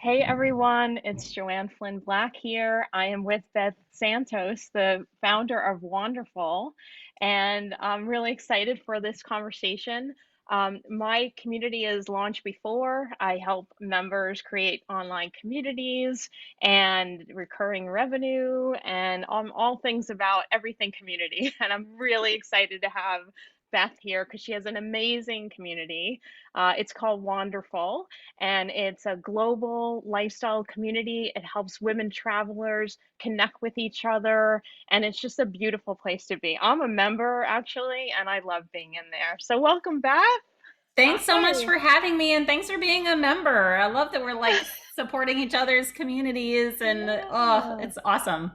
Hey everyone, it's Joanne Flynn Black here. I am with Beth Santos, the founder of Wanderful, and I'm really excited for this conversation. My community is launched before. I help members create online communities and recurring revenue and all things about everything community. And I'm really excited to have Beth here because she has an amazing community. It's called Wanderful and it's a global lifestyle community. It helps women travelers connect with each other, and it's just a beautiful place to be. I'm a member actually, and I love being in there. So welcome back. Thanks so much Hi. for having me, and thanks for being a member. I love that we're like supporting each other's communities, and Yeah. it's awesome.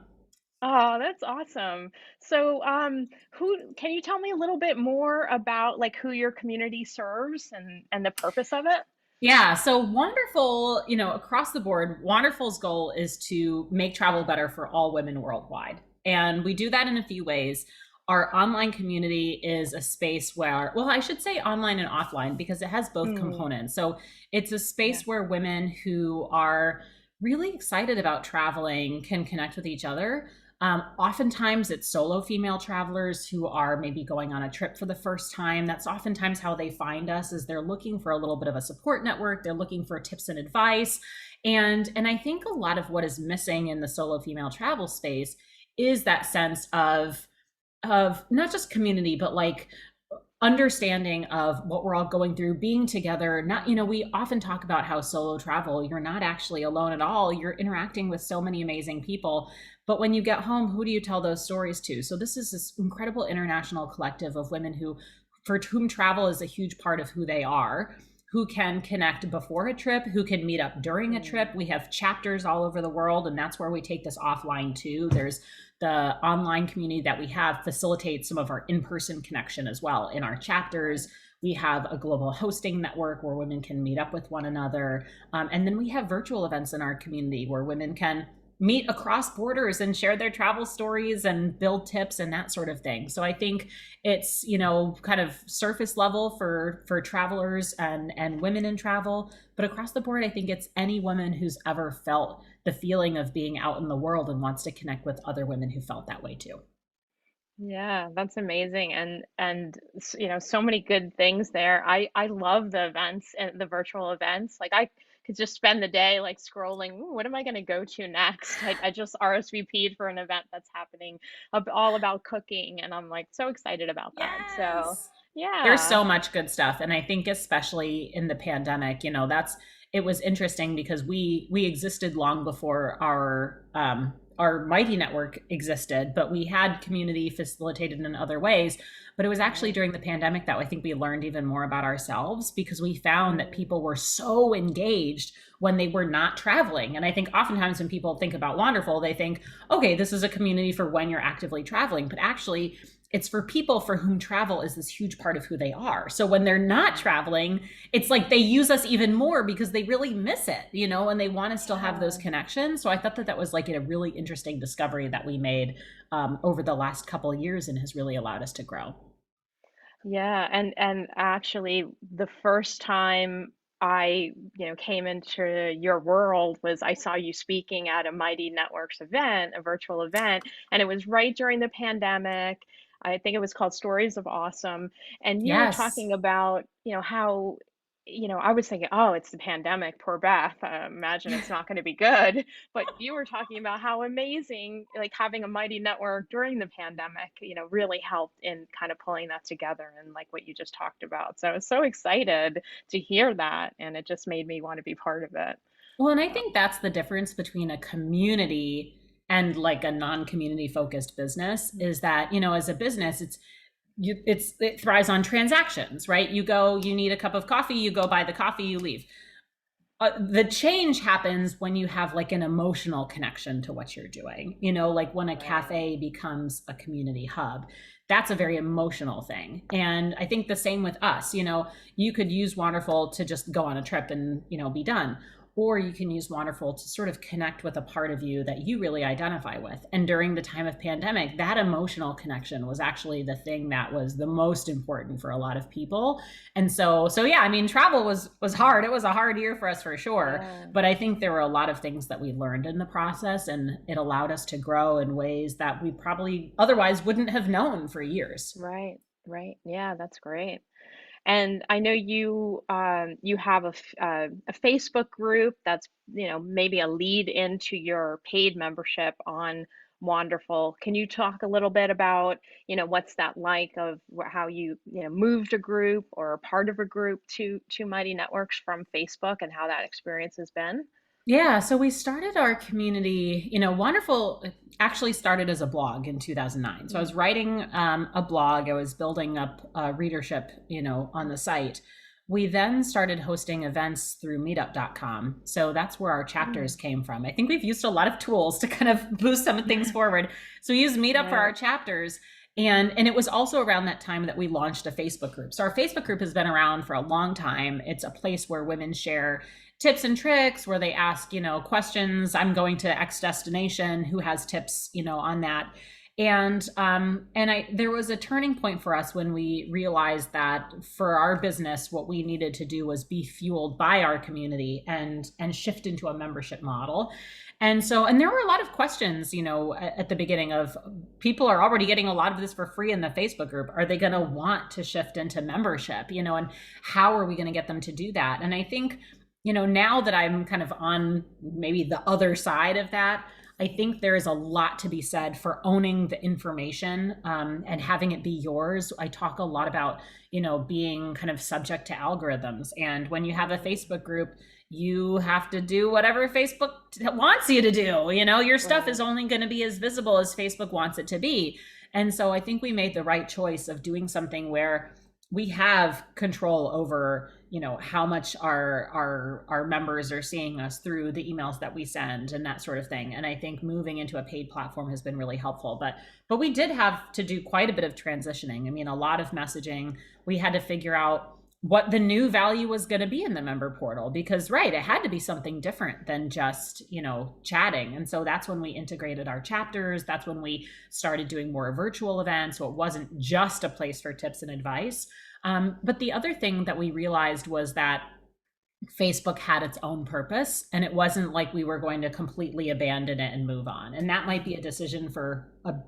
Oh, that's awesome. So, who can you tell me a little bit more about like who your community serves and the purpose of it? Yeah, so Wonderful, across the board, Wonderful's goal is to make travel better for all women worldwide. And we do that in a few ways. Our online community is a space where, well, I should say online and offline because it has both Mm, components. So it's a yeah. space where women who are really excited about traveling can connect with each other. Oftentimes, it's solo female travelers who are maybe going on a trip for the first time. That's oftentimes how they find us, is they're looking for a little bit of a support network. They're looking for tips and advice, and I think a lot of what is missing in the solo female travel space is that sense of not just community, but like understanding of what we're all going through, being together. Not, we often talk about how solo travel, you're not actually alone at all. You're interacting with so many amazing people. But when you get home, who do you tell those stories to? So this is this incredible international collective of women for whom travel is a huge part of who they are, who can connect before a trip, who can meet up during a Mm, trip. We have chapters all over the world, and that's where we take this offline too. There's the online community that we have facilitates some of our in-person connection as well. In our chapters, we have a global hosting network where women can meet up with one another. And then we have virtual events in our community where women can meet across borders and share their travel stories and build tips and that sort of thing. So I think it's, kind of surface level for travelers and women in travel, but across the board I think it's any woman who's ever felt the feeling of being out in the world and wants to connect with other women who felt that way too. yeah, that's amazing, and so many good things there. I love the events and the virtual events. Like I could just spend the day like scrolling. Ooh, what am I going to go to next? I just RSVP'd for an event that's happening all about cooking, and I'm like so excited about that. So Yes. There's yeah. so much good stuff, and I think especially in the pandemic, that's it was interesting because we existed long before our mighty network existed, but we had community facilitated in other ways. But it was actually Right. during the pandemic that I think we learned even more about ourselves because we found that Mm, people were so engaged when they were not traveling. And I think oftentimes when people think about Wonderful, they think, okay, this is a community for when you're actively traveling. But actually, it's for people for whom travel is this huge part of who they are. So when they're not right. traveling, it's like they use us even more because they really miss it, and they want to still have those Yeah. connections. So I thought that that was like a really interesting discovery that we made over the last couple of years and has really allowed us to grow. Yeah, and actually the first time I came into your world was I saw you speaking at a Mighty Networks event, a virtual event, and it was right during the pandemic. I think it was called Stories of Awesome, and you were Yes. talking about how I was thinking, oh, it's the pandemic, poor Beth. Imagine it's not going to be good. But you were talking about how amazing, like having a mighty network during the pandemic really helped in kind of pulling that together and like what you just talked about. So I was so excited to hear that, and it just made me want to be part of it. Well, and I So, think that's the difference between a community and like a non-community focused business is that, as a business, it thrives on transactions, right? You go, you need a cup of coffee, you go buy the coffee, you leave. The change happens when you have like an emotional connection to what you're doing, like when a right. cafe becomes a community hub. That's a very emotional thing. And I think the same with us. You could use Wonderful to just go on a trip and be done, or you can use Wanderful to sort of connect with a part of you that you really identify with. And during the time of pandemic, that emotional connection was actually the thing that was the most important for a lot of people. And so yeah, I mean, travel was hard. It was a hard year for us for sure, Yeah. but I think there were a lot of things that we learned in the process, and it allowed us to grow in ways that we probably otherwise wouldn't have known for years. Right. Right. Yeah, that's great. And I know you have a Facebook group that's, maybe a lead into your paid membership on Wonderful. Can you talk a little bit about, what's that like of how you moved a group or a part of a group to Mighty Networks from Facebook and how that experience has been? Yeah, so we started our community, Wonderful actually started as a blog in 2009. So I was writing a blog, I was building up readership, on the site. We then started hosting events through meetup.com. So that's where our chapters Mm. came from. I think we've used a lot of tools to kind of boost some of things forward. So we used Meetup for our Right. chapters. And it was also around that time that we launched a Facebook group. So our Facebook group has been around for a long time. It's a place where women share tips and tricks, where they ask, questions. I'm going to X destination. Who has tips, on that? And there was a turning point for us when we realized that for our business, what we needed to do was be fueled by our community and shift into a membership model. And there were a lot of questions, at the beginning of people are already getting a lot of this for free in the Facebook group. Are they going to want to shift into membership, and how are we going to get them to do that? And I think, now that I'm kind of on maybe the other side of that, I think there is a lot to be said for owning the information and having it be yours. I talk a lot about, being kind of subject to algorithms. And when you have a Facebook group, you have to do whatever Facebook wants you to do. Your stuff Right. is only going to be as visible as Facebook wants it to be. And so I think we made the right choice of doing something where we have control over, how much our members are seeing us through the emails that we send and that sort of thing. And I think moving into a paid platform has been really helpful. But we did have to do quite a bit of transitioning. I mean, a lot of messaging. We had to figure out what the new value was going to be in the member portal, because right, it had to be something different than just, chatting. And so that's when we integrated our chapters. That's when we started doing more virtual events, so it wasn't just a place for tips and advice. But the other thing that we realized was that Facebook had its own purpose, and it wasn't like we were going to completely abandon it and move on. And that might be a decision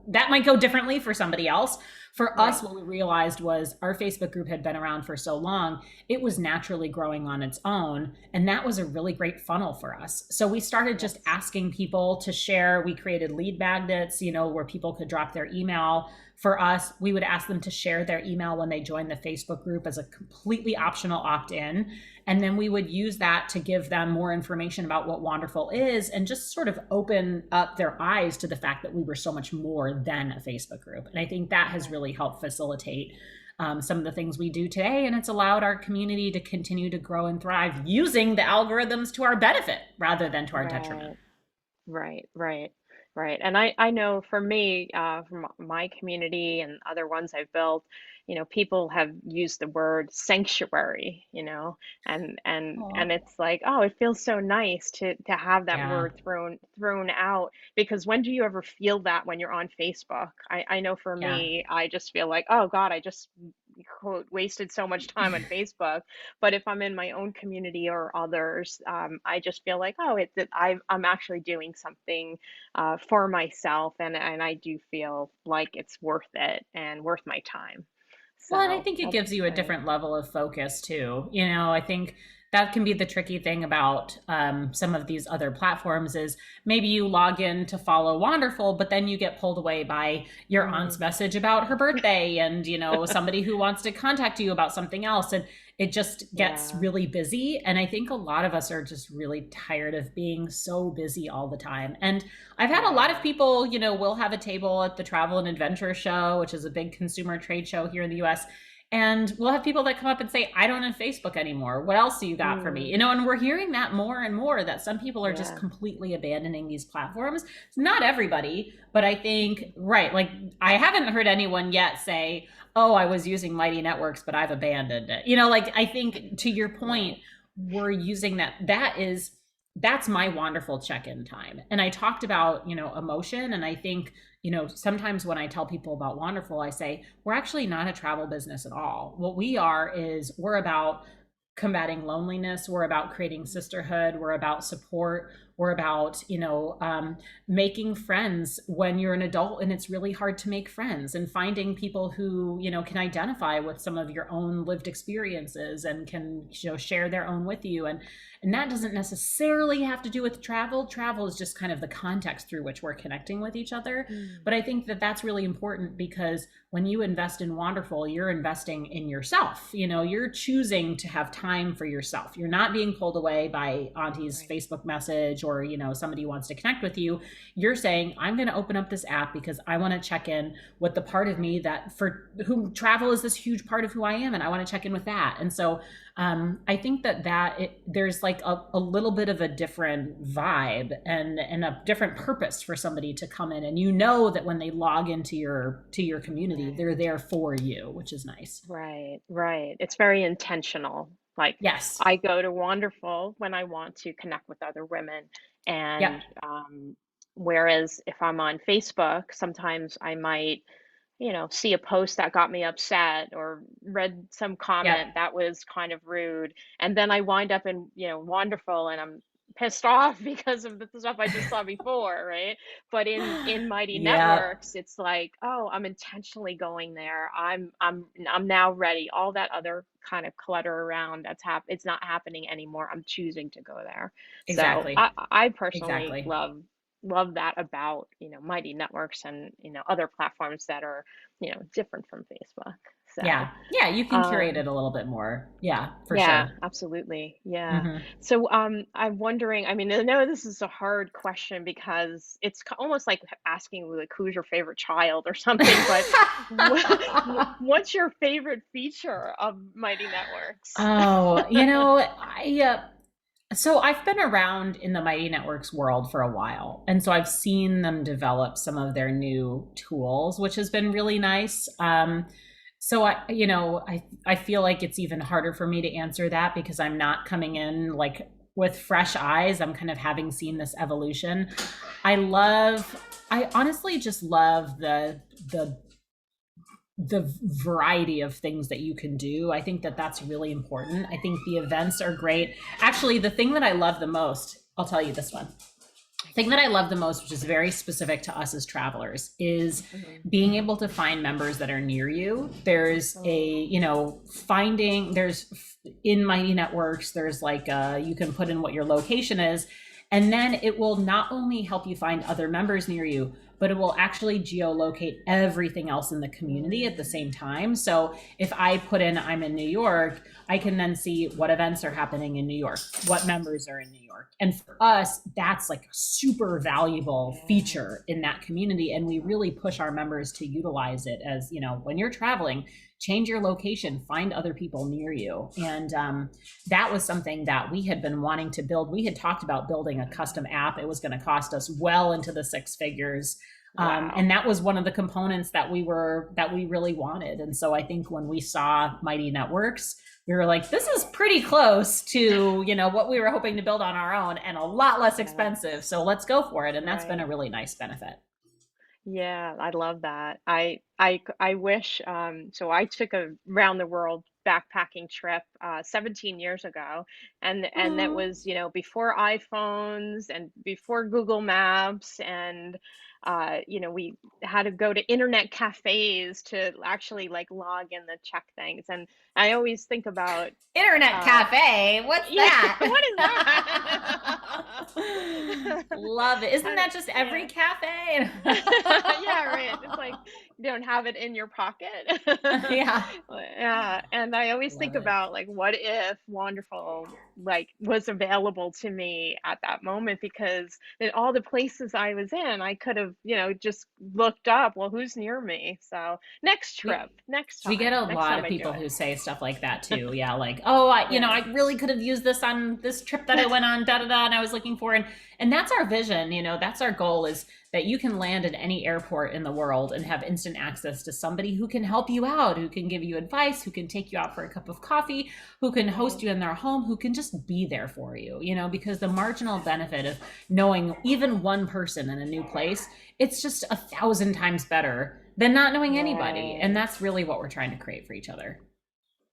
that might go differently for somebody else. For us, Right. what we realized was our Facebook group had been around for so long, it was naturally growing on its own. And that was a really great funnel for us. So we started just Yes. asking people to share. We created lead magnets, where people could drop their email. For us, we would ask them to share their email when they joined the Facebook group as a completely optional opt-in. And then we would use that to give them more information about what Wanderful is and just sort of open up their eyes to the fact that we were so much more than a Facebook group. And I think that has Right. really helped facilitate some of the things we do today. And it's allowed our community to continue to grow and thrive using the algorithms to our benefit rather than to our detriment. Right. Right, right, right. And I know for me, from my community and other ones I've built, people have used the word sanctuary, and it's like, oh, it feels so nice to have that Yeah. word thrown out, because when do you ever feel that when you're on Facebook? I know for Yeah. me, I just feel like, oh God, I just quote wasted so much time on Facebook. But if I'm in my own community or others, I just feel like, oh, I'm actually doing something for myself, and I do feel like it's worth it and worth my time. Well, and I So think it that's gives you a great. different level of focus too. I think that can be the tricky thing about some of these other platforms is maybe you log in to follow Wanderful, but then you get pulled away by your aunt's Mm, message about her birthday and, somebody who wants to contact you about something else. And it just gets yeah, really busy. And I think a lot of us are just really tired of being so busy all the time. And I've had a lot of yeah, people, we'll have a table at the Travel and Adventure Show, which is a big consumer trade show here in the US. And we'll have people that come up and say, I don't have Facebook anymore. What else do you got for me? mm, And we're hearing that more and more that some people are just yeah, completely abandoning these platforms. It's not everybody, but I think, right, like I haven't heard anyone yet say, oh, I was using Mighty Networks, but I've abandoned it. Like I think to your point, right, we're using that. That is that's my wonderful check-in time. And I talked about, emotion. And I think, sometimes when I tell people about Wanderful, I say, we're actually not a travel business at all. What we are is we're about combating loneliness. We're about creating sisterhood. We're about support. We're about, making friends when you're an adult and it's really hard to make friends, and finding people who, can identify with some of your own lived experiences and can, share their own with you. And that doesn't necessarily have to do with travel. Travel is just kind of the context through which we're connecting with each other. Mm. But I think that that's really important, because when you invest in Wanderful, you're investing in yourself. You're choosing to have time for yourself. You're not being pulled away by auntie's Right. Facebook message, or, somebody wants to connect with you. You're saying, I'm going to open up this app because I want to check in with the part of me that, for whom travel is this huge part of who I am, and I want to check in with that. And so I think there's like a little bit of a different vibe and a different purpose for somebody to come in, and that when they log into your community, Right. they're there for you, which is nice. Right, right. It's very intentional. Like, Yes. I go to Wanderful when I want to connect with other women, Yep. and whereas if I'm on Facebook, sometimes I might, see a post that got me upset, or read some Yep. comment that was kind of rude, and then I wind up in, Wonderful, and I'm pissed off because of the stuff I just saw before, right? But in Mighty Yep. Networks, it's like, oh, I'm intentionally going there. I'm now ready. All that other kind of clutter around, it's not happening anymore. I'm choosing to go there. So Exactly. I personally Exactly. love that about, Mighty Networks, and, other platforms that are, different from Facebook. Yeah. So Yeah. You can curate um it a little bit more. Yeah, for yeah, sure. absolutely. Yeah. Hmm. So I'm wondering, I mean, I know this is a hard question because it's almost like asking, like, who's your favorite child or something, but what's your favorite feature of Mighty Networks? Oh, so I've been around in the Mighty Networks world for a while. And so I've seen them develop some of their new tools, which has been really nice. So I feel like it's even harder for me to answer that, because I'm not coming in like with fresh eyes. I'm kind of having seen this evolution. I honestly just love the the variety of things that you can do. I think that that's really important. I think the events are great. Actually, the thing that I love the most, I'll tell you this one. The thing that I love the most, which is very specific to us as travelers, is Mhm. being able to find members that are near you. There's Oh, there's in Mighty Networks, there's like, you can put in what your location is, and then it will not only help you find other members near you, but it will actually geolocate everything else in the community at the mm, same time. So if I put in, I'm in New York, I can then see what events are happening in New York, what members are in New York. And for us, that's like a super valuable yeah. feature in that community. And we really push our members to utilize it as, when you're traveling, change your location, find other people near you. And that was something that we had been wanting to build. We had talked about building a custom app. It was going to cost us well into the six figures. Wow. And that was one of the components that we really wanted. And so I think when we saw Mighty Networks, we were like, this is pretty close to, what we were hoping to build on our own, and a lot less Yeah. expensive. So let's go for it. And that's been a Right. really nice benefit. Yeah, I love that. I wish, so I took a round the world backpacking trip 17 years ago, and that Aw. was, before iPhones and before Google Maps, and we had to go to internet cafes to actually, like, log in the check things. And I always think about Internet uh cafe. What's yeah, that? what is that? Love it. Isn't I, that just every yeah. cafe? Yeah, right. It's like you don't have it in your pocket. Yeah. Yeah, and I always think Love it. about, like, what if Wonderful, like, was available to me at that moment, because in all the places I was in, I could have, just looked up, well, who's near me? So next trip, We we get a next lot time of I do people it. who say stuff like that too. Yeah, like, oh, Yeah. I really could have used this on this trip that I went on, da da da, and I was looking for, and that's our vision. That's our goal, is that you can land at any airport in the world and have instant access to somebody who can help you out, who can give you advice, who can take you out for a cup of coffee, who can host Right. you in their home, who can just be there for you, because the marginal benefit of knowing even one person in a new place, it's just 1,000 times better than not knowing anybody. And Right. that's really what we're trying to create for each other.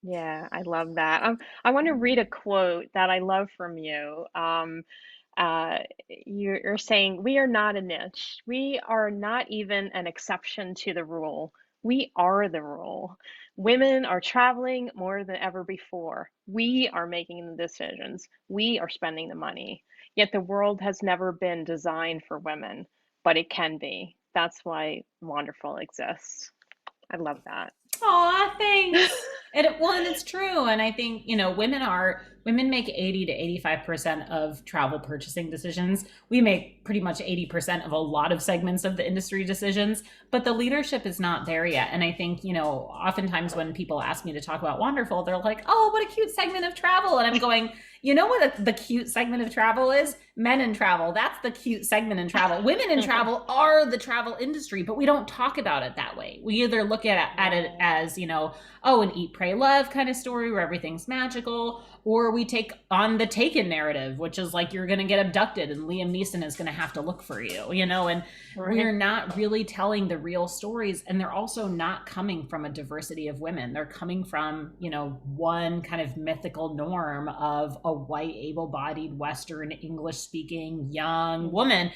Yeah, I love that. I want to read a quote that I love from you. Uh, you're saying, "We are not a niche. We are not even an exception to the rule. We are the rule. Women are traveling more than ever before. We are making the decisions. We are spending the money. Yet the world has never been designed for women, but it can be. That's why Wonderful exists." I love that. Aw, thanks. And it's true. And I think, women make 80 to 85% of travel purchasing decisions. We make pretty much 80% of a lot of segments of the industry decisions, but the leadership is not there yet. And I think, oftentimes when people ask me to talk about Wanderful, they're like, "Oh, what a cute segment of travel." And I'm going, you know what the cute segment of travel is? Men in travel. That's the cute segment in travel. Women in travel are the travel industry, but we don't talk about it that way. We either look at it Right. as, oh, an eat, pray, love kind of story where everything's magical, or we take on the Taken narrative, which is like you're going to get abducted and Liam Neeson is going to have to look for you, and we're Right. not really telling the real stories. And they're also not coming from a diversity of women. They're coming from, one kind of mythical norm of a white, able bodied, Western, English speaking young Mhm. woman,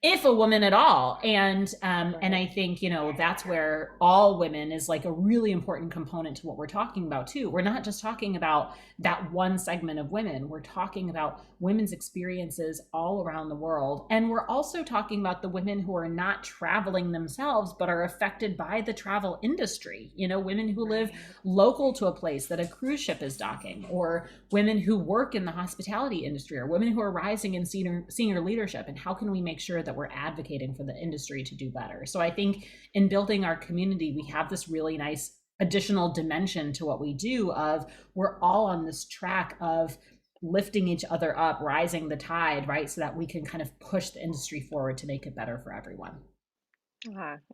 if a woman at all. And Right. I think, that's where all women is like a really important component to what we're talking about too. We're not just talking about that one segment of women. We're talking about women's experiences all around the world. And we're also talking about the women who are not traveling themselves but are affected by the travel industry. Women who live Right. local to a place that a cruise ship is docking, or women who work in the hospitality industry, or women who are rising in senior leadership. And how can we make sure that we're advocating for the industry to do better? So I think in building our community, we have this really nice additional dimension to what we do of we're all on this track of lifting each other up, rising the tide, right? So that we can kind of push the industry forward to make it better for everyone.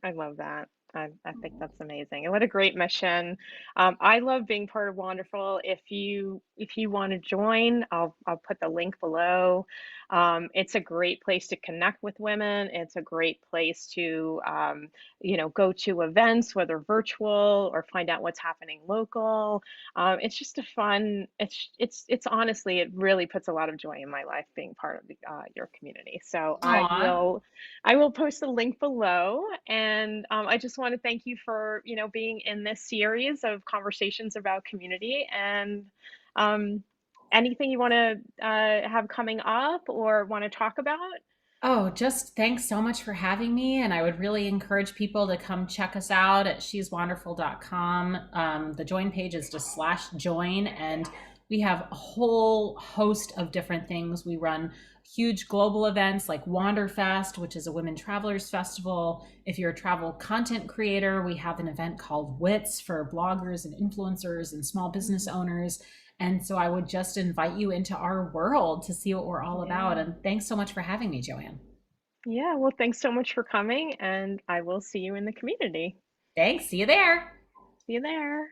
I love that. I think that's amazing. And what a great mission. I love being part of Wonderful. If you want to join, I'll put the link below. It's a great place to connect with women. It's a great place to go to events, whether virtual or find out what's happening local. It's just a fun. It's honestly, it really puts a lot of joy in my life being part of your community. So I Aw. will. I will post a link below, and I just want to thank you for being in this series of conversations about community. And um, anything you want to have coming up or want to talk about? Oh, just thanks so much for having me. And I would really encourage people to come check us out at sheswanderful.com. The join page is just /join. And we have a whole host of different things. We run huge global events like Wanderfest, which is a women travelers festival. If you're a travel content creator, we have an event called WITS for bloggers and influencers and small business Mhm. owners. And so I would just invite you into our world to see what we're all about. Yeah. And thanks so much for having me, Joanne. Yeah. Well, thanks so much for coming, and I will see you in the community. Thanks. See you there. See you there.